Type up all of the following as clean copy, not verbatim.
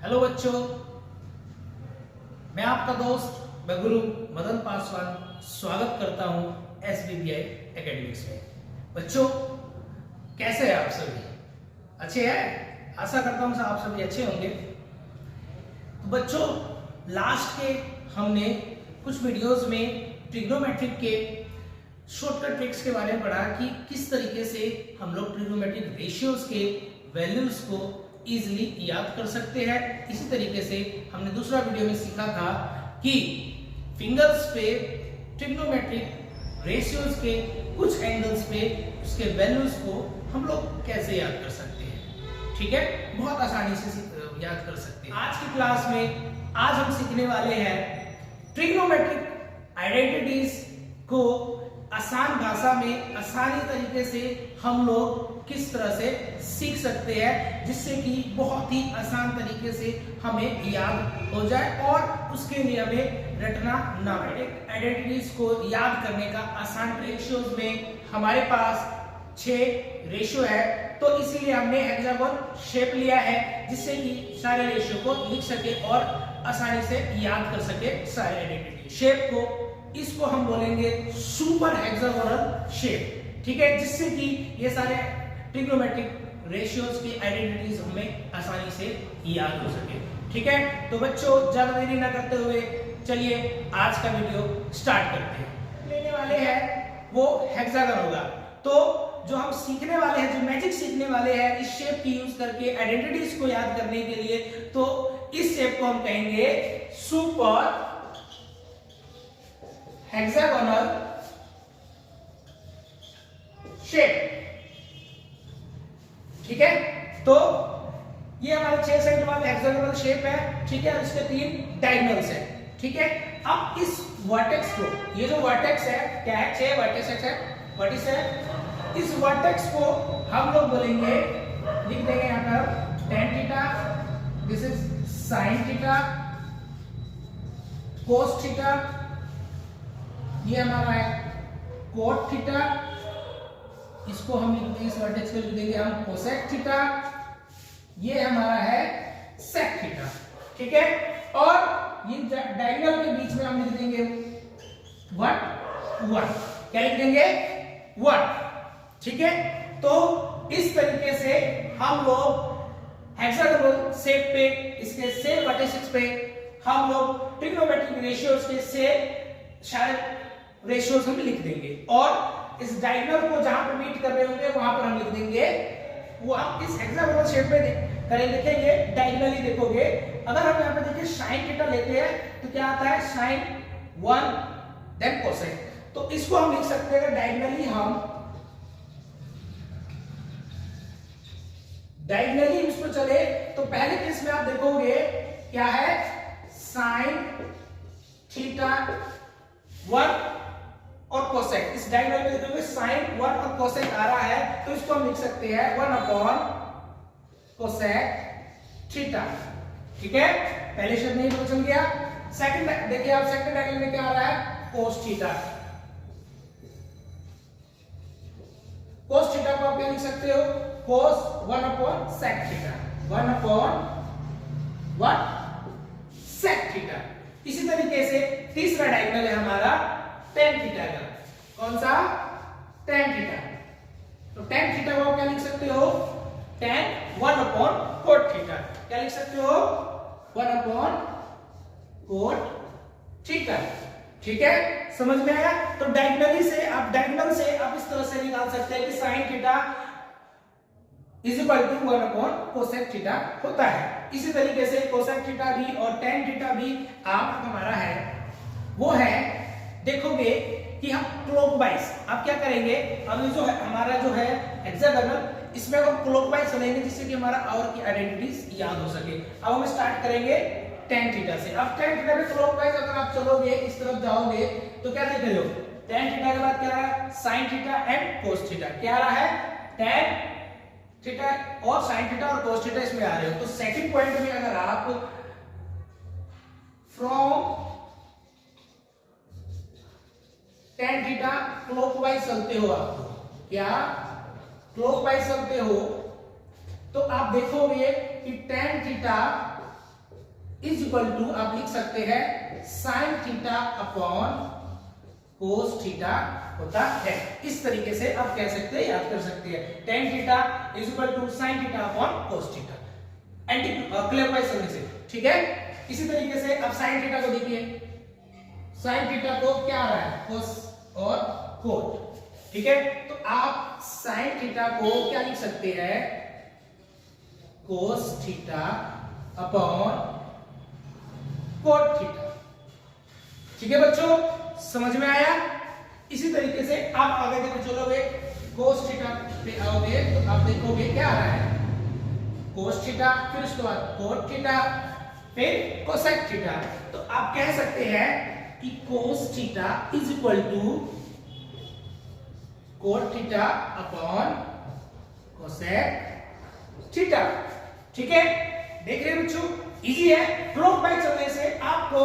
Hello बच्चों, मैं आपका दोस्त मैं गुरु मदन पासवान स्वागत करता हूं SBBI एकेडमिक्स में। बच्चों, कैसे हैं आप सभी? अच्छे हैं? आशा करता हूं आप सभी अच्छे होंगे। तो बच्चों, लास्ट के हमने कुछ वीडियोस में ट्रिग्नोमेट्रिक के शॉर्टकट ट्रिक्स के बारे में पढ़ा कि किस तरीके से हम लोग ट्रिग्नोमेट्रिक रेशियोज के वैल्यूज को इजीली याद कर सकते हैं। इसी तरीके से हमने दूसरा वीडियो में सीखा था कि फिंगर्स पे ट्रिग्नोमेट्रिक रेशियोज के कुछ एंगल्स पे उसके वैल्यूज को हम लोग कैसे याद कर सकते हैं। ठीक है, बहुत आसानी से याद कर सकते हैं। आज की क्लास में आज हम सीखने वाले हैं ट्रिग्नोमेट्रिक आइडेंटिटीज को आसान भाषा में आसानी तरीके से हम लोग किस तरह से सीख सकते हैं, जिससे कि बहुत ही आसान तरीके से हमें याद हो जाए और उसके लिए हमें रटना ना पड़े। आइडेंटिटीज को याद करने का आसान रेशियोज में हमारे पास 6 रेशियो है, तो इसीलिए हमने हेक्सागोन शेप लिया है जिससे कि सारे रेशियो को लिख सके और आसानी से याद कर सके सारे आइडेंटिटी शेप को। इसको हम बोलेंगे सुपर हेक्सागोनल शेप। ठीक है, जिससे कि ये सारे ट्रिग्नोमेट्रिक रेशियोज की आइडेंटिटीज हमें आसानी से याद हो सके। ठीक है, तो बच्चों ज्यादा देरी ना करते हुए चलिए आज का वीडियो स्टार्ट करते हैं। लेने वाले हैं वो हेक्सागन होगा। तो जो हम सीखने वाले हैं, जो मैजिक सीखने वाले हैं इस शेप की यूज करके आइडेंटिटीज को याद करने के लिए, तो इस शेप को हम कहेंगे सुपर हेक्सागोनल शेप। ठीक है, तो ये हमारे 6 साइड वाला हेक्सागोनल शेप है। ठीक है, इसके 3 डायगोनल्स है। ठीक है, अब इस वर्टेक्स को, ये जो वर्टेक्स है क्या है, 6 वर्टेक्स है, वर्टिस है। इस वर्टेक्स को हम लोग बोलेंगे, लिख देंगे यहां पर tan theta, this is sin theta, cos theta, ये हमारा है cot थीटा, इसको हम लिख देंगे, इस वर्टेक्स को लिख देंगे हम कोसेक थीटा, ये हमारा है सेक थीटा। ठीक है, और ये डायगोनल के बीच में हम लिख देंगे 1 क्या लिख देंगे 1। ठीक है, तो इस तरीके से हम लोग हेक्सागोनल शेप पे, इसके सेम वर्टिसेस पे हम लोग ट्रिग्नोमेट्रिक रेशियोज के से शायद रेशियोज हम लिख देंगे, और इस डायगोनल को जहां पे मीट कर रहे होंगे वहां पर हम लिख देंगे वो। आप इस हेक्सागोनल शेप में करेंगे, देखेंगे डायगोनली देखोगे। अगर हम यहां पे देखिए sin थीटा लेते हैं तो क्या आता है sin 1 देन कोसेक। तो इसको हम लिख सकते हैं डायगोनली इस पर चले तो पहले केस में आप देखोगे क्या है sin थीटा 1 और कोसेक। इस डायगोनल में देखोगे sin 1 और कोसेक आ रहा है, तो इसको हम लिख सकते हैं 1 अपॉन कोसेक थीटा। ठीक है, पहले शब्द नहीं पता चल गया। सेकंड देखिए आप, सेकंड डायगोनल में क्या आ रहा है cos थीटा। cos थीटा को आप क्या लिख सकते हो cos 1 upon sec theta, 1 upon sec theta. इसी तरीके से तीसरा डायगोनल है हमारा tan थीटा का। कौन सा? tan theta. तो tan थीटा को आप क्या लिख सकते हो tan 1 अपॉन cot थीटा। क्या लिख सकते हो 1 अपॉन cot थीटा। ठीक है, समझ में आया? तो डायगोनल से आप इस तरह से निकाल सकते हैं कि sin theta is equal to 1 upon cosec theta होता है। इसी तरीके से कोसेक थीटा भी और tan थीटा भी आप हमारा है वो है, देखोगे कि हम क्लॉकवाइज आप क्या करेंगे, अब जो है हमारा जो है हेक्सागोनल, इसमें हम क्लॉकवाइज चलेंगे जिससे कि हमारा और की आइडेंटिटीज याद हो सके। अब हम स्टार्ट करेंगे tan थीटा से। अब tan थीटा में क्लॉकवाइज अगर आप चलोगे, इस तरफ जाओगे तो क्या देख रहे हो, tan थीटा के बाद क्या आ रहा है sin theta and cos theta. क्या आ रहा है tan थीटा और sin थीटा और cos थीटा इसमें आ रहे हो। तो सेकंड पॉइंट में अगर आप फ्रॉम tan थीटा क्लॉकवाइज चलते हो, आपको क्या क्लॉकवाइज चलते हो, तो आप देखोगे कि tan theta is equal to आप लिख सकते हैं sine theta upon cos theta होता है। इस तरीके से आप कह सकते हैं, याद कर सकते हैं, tan theta is equal to sine theta upon cos theta, anti clockwise चलने से, ठीक है। इसी तरीके से अब साइन थीटा को देखिए, साइन थीटा को क्या आ रहा है, कोस और कोट, ठीक है। तो आप साइन थीटा को क्या लिख सकते हैं, cos theta upon cot theta, ठीक है बच्चों, समझ में आया। इसी तरीके से आप आगे देखो चलोगे, कोस थीटा पे आओगे तो आप देखोगे क्या आ रहा है, कोस थीटा, फिर उसके बाद कोट थीटा, फिर कोसेक थीटा। तो आप कह सकते हैं कि cos theta is equal to cot theta upon cosec theta, ठीक है। देख रहे हैं बच्चों, इजी है। क्लॉकवाइज चलने से आपको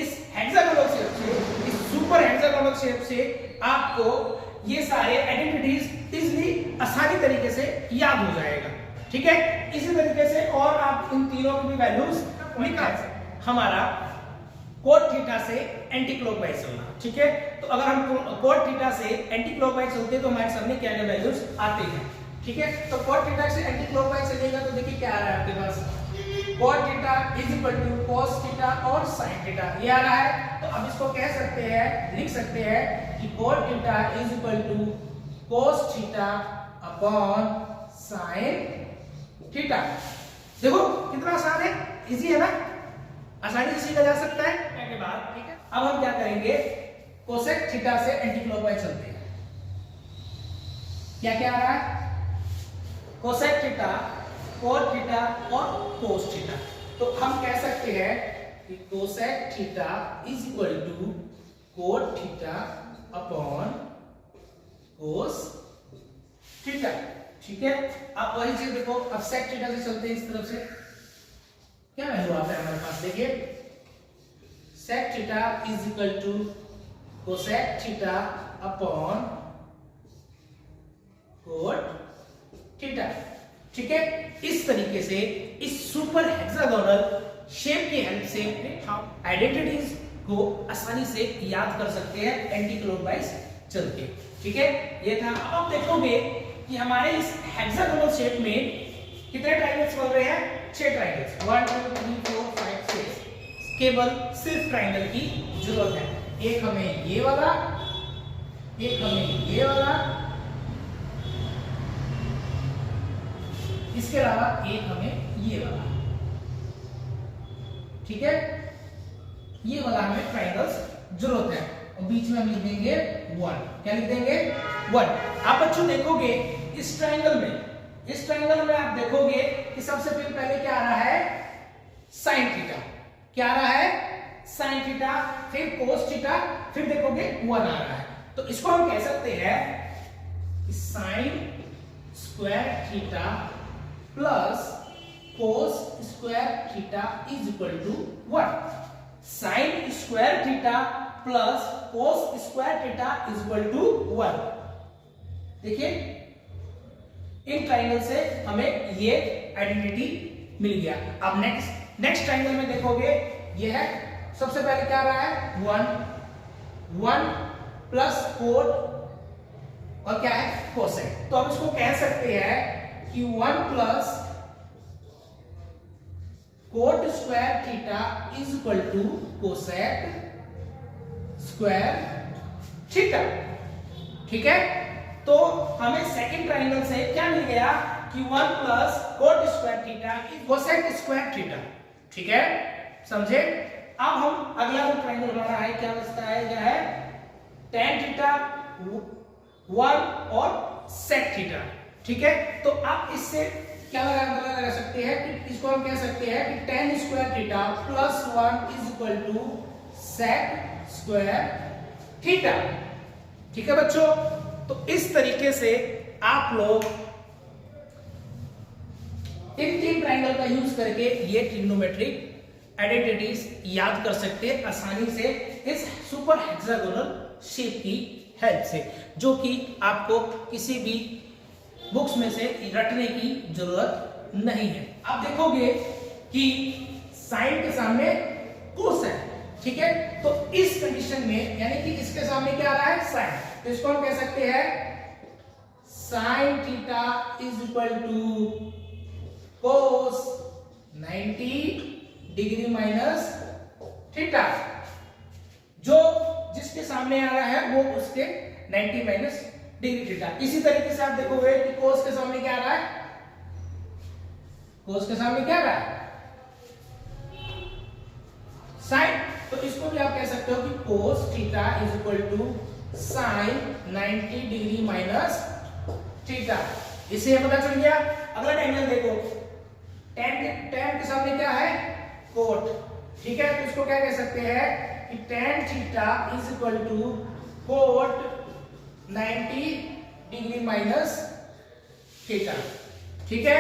इस हेक्सागोनल शेप से, इस सुपर हेक्सागोनल शेप से आपको ये सारे आइडेंटिटीज इजीली आसानी तरीके से याद हो जाएगा, ठीक है। इसी तरीके से और आप इन तीनों की भी वैल्यूज निकाल सकते। हमारा कोट थीटा से एंटी क्लॉकवाइज चलना, ठीक है। तो अगर हम कोट थीटा से एंटी क्लॉकवाइज चलते हैं तो हमारे सामने क्या क्या वैल्यूज आते हैं, ठीक है। तो कोट थीटा से एंटी क्लॉकवाइज चलेगा तो देखिए क्या आ रहा है आपके पास, cot theta is equal to cos theta और sin थीटा, ये आ रहा है। तो अब इसको कह सकते हैं, लिख सकते हैं कि cot theta is equal to cos theta upon sin theta. देखो कितना आसान है, इजी है ना, आसानी से सीखा जा सकता है। के बाद ठीक है, अब हम क्या करेंगे, कोसेक थीटा से एंटी क्लॉकवाइज चलते हैं। क्या क्या आ रहा है, कोसेक थीटा, कोट थीटा और कोस थीटा। तो हम कह सकते हैं कि cosec theta is equal to cot theta upon cos theta, ठीक है। अब वही चीज देखो, अब सेक थीटा से चलते हैं इस तरफ से, क्या वैल्यू आता है हमारे पास, देखिए sec theta is equal to cosec theta upon cot theta, ठीक है। इस तरीके से इस सुपर हेक्सागोनल शेप की हेल्प से हम आइडेंटिटीज को आसानी से याद कर सकते हैं एंटी क्लॉकवाइज चल के, ठीक है। ये था। अब आप देखोगे कि हमारे इस हेक्सागोनल शेप में कितने ट्रायंगल्स बन रहे हैं, 6 ट्रायंगल्स, 1 2 3 4 5 6। केवल सिर्फ ट्रायंगल की जरूरत है। एक हमें ये वाला, एक हमें ये वाला, इसके अलावा एक हमें ये वाला, ठीक है। ये वाला हमें ट्रायंगल्स जरूरत है और बीच में हम लिख देंगे 1। क्या लिख देंगे, 1। आप बच्चों देखोगे इस ट्रायंगल में आप देखोगे कि सबसे पहले क्या आ रहा है, साइन थीटा। क्या आ रहा है, साइन थीटा, फिर कोस थीटा, फिर देखोगे 1 आ रहा है। तो इसको हम कह सकते हैं sine square theta plus cos square theta is equal to 1। Sine square theta plus cos square theta is equal to 1। देखिए इन ट्रायंगल से हमें ये आइडेंटिटी मिल गया। अब नेक्स्ट ट्रायंगल में देखोगे ये है, सबसे पहले क्या आ रहा है, 1 प्लस कोट और क्या है, कोसेक। तो हम इसको कह सकते हैं कि 1 plus cot square theta is equal to cosec square theta, ठीक है। तो हमें सेकंड ट्रायंगल से क्या मिल गया कि 1 plus cot square theta is cosec square theta, ठीक है, समझे। अब हम अगला जो ट्रायंगल हमारा है क्या बचता है, क्या है, tan थीटा 1 और sec थीटा, ठीक है। तो आप इससे क्या लगा सकते हैं कि इसको हम कह सकते हैं कि tan square theta plus 1 is equal to sec square theta, ठीक है बच्चों। तो इस तरीके से आप लोग इन 3 ट्रायंगल का यूज करके ये ट्रिग्नोमेट्रिक आइडेंटिटीज याद कर सकते हैं आसानी से इस सुपर हेक्सागोनल शेप की हेल्प से, जो कि आपको किसी भी बुक्स में से रटने की जरूरत नहीं है। आप देखोगे कि साइन के सामने कोस है, ठीक है। तो इस कंडीशन में यानी कि इसके सामने क्या आ रहा है, साइन, तो इसको हम कह सकते हैं sine theta is equal to cos 90 degree minus theta. जो जिसके सामने आ रहा है वो उसके 90 माइनस डिग्री थीटा। इसी तरीके से आप देखोगे कि कोस के सामने क्या आ रहा है, कोस के सामने क्या आ रहा है, साइन। तो इसको भी आप कह सकते हो कि cos theta is equal to sine 90 degree minus theta. इससे ये पता चल गया। अगला एंगल देखो, tan के सामने क्या है, कोट, ठीक है। तो इसको क्या कह सकते हैं कि tan theta is equal to cot 90 degree minus theta, ठीक है।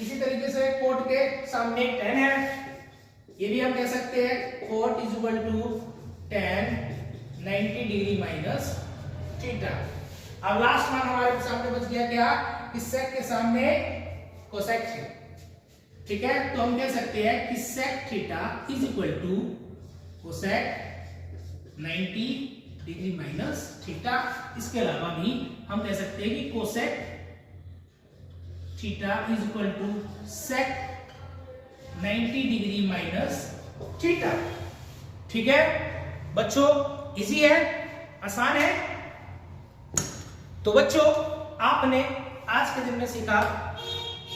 इसी तरीके से कोट के सामने tan है, ये भी हम कह सकते हैं cot is equal to tan 90 degree minus theta. अब लास्ट मान हमारे सामने बच गया क्या, कि sec के सामने कोसेक है, ठीक है। तो हम कह सकते हैं कि sec theta is equal to cosec 90 degree minus theta. इसके अलावा भी हम कह सकते हैं कि cosec theta is equal to sec 90 degree minus theta, ठीक है बच्चों। इजी है, आसान है। तो बच्चों आपने आज के दिन में सीखा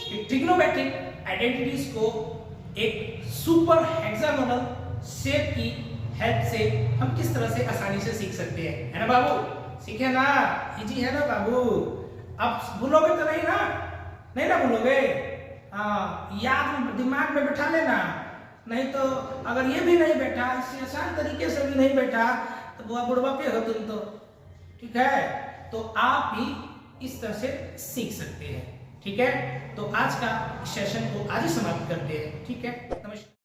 कि ट्रिग्नोमेट्रिक आइडेंटिटीज को एक सुपर हेक्सागोनल शेप की हेल्प से हम किस तरह से आसानी से सीख सकते हैं, है ना बाबू, सीखे ना, इजी है ना बाबू। अब भूलोगे तो नहीं ना, नहीं ना भूलोगे, हाँ याद में दिमाग में बैठा लेना। नहीं तो अगर ये भी नहीं बैठा, इससे आसान तरीके से भी नहीं बैठा तो बुआ बुढ़वा पे हो तुम तो, ठीक है। तो आप भी इस तरह से सीख सकते हैं, ठीक है। तो आज का सेशन को आज ही समाप्त करते हैं, ठीक है। नमस्कार।